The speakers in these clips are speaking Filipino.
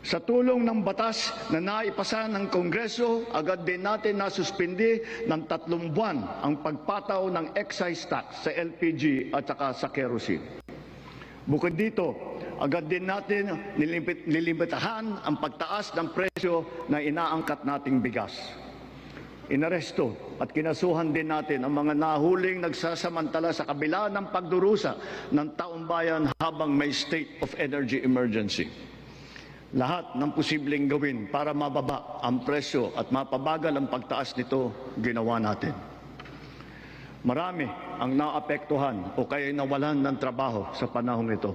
Sa tulong ng batas na naipasa ng Kongreso, agad din natin nasuspindi ng 3 buwan ang pagpataw ng excise tax sa LPG at saka sa kerosene. Bukod dito, agad din natin nilimitahan ang pagtaas ng presyo na inaangkat nating bigas. Inaresto at kinasuhan din natin ang mga nahuling nagsasamantala sa kabila ng pagdurusa ng taong bayan habang may state of energy emergency. Lahat ng posibleng gawin para mababa ang presyo at mapabagal ang pagtaas nito, ginawa natin. Marami ang naapektuhan o kaya nawalan ng trabaho sa panahong ito.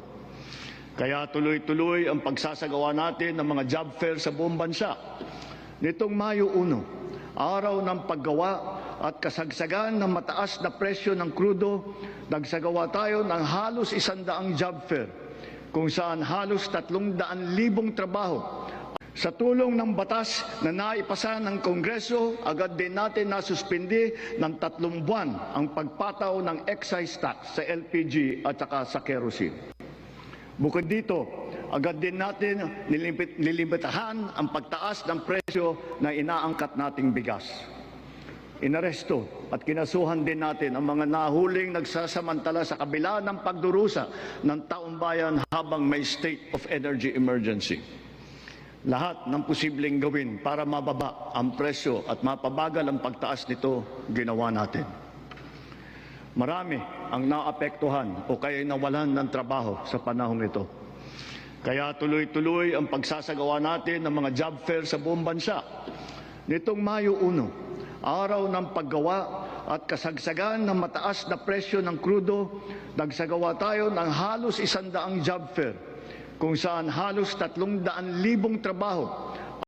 Kaya tuloy-tuloy ang pagsasagawa natin ng mga job fair sa buong bansa. Nitong Mayo 1, araw ng paggawa at kasagsagan ng mataas na presyo ng krudo, nagsagawa tayo ng halos 100 job fair, kung saan halos 300,000 trabaho. Sa tulong ng batas na naipasa ng Kongreso, agad din natin nasuspindi ng 3 buwan ang pagpataw ng excise tax sa LPG at saka sa kerosene. Bukod dito, agad din natin nilimitahan ang pagtaas ng presyo na inaangkat nating bigas. Inaresto at kinasuhan din natin ang mga nahuling nagsasamantala sa kabila ng pagdurusa ng taong bayan habang may state of energy emergency. Lahat ng posibleng gawin para mababa ang presyo at mapabagal ang pagtaas nito, ginawa natin. Marami ang naapektuhan o kaya nawalan ng trabaho sa panahong ito. Kaya tuloy-tuloy ang pagsasagawa natin ng mga job fair sa buong bansa. Nitong Mayo 1, araw ng paggawa at kasagsagan ng mataas na presyo ng krudo, nagsagawa tayo ng halos 100 job fair, kung saan halos 300,000 trabaho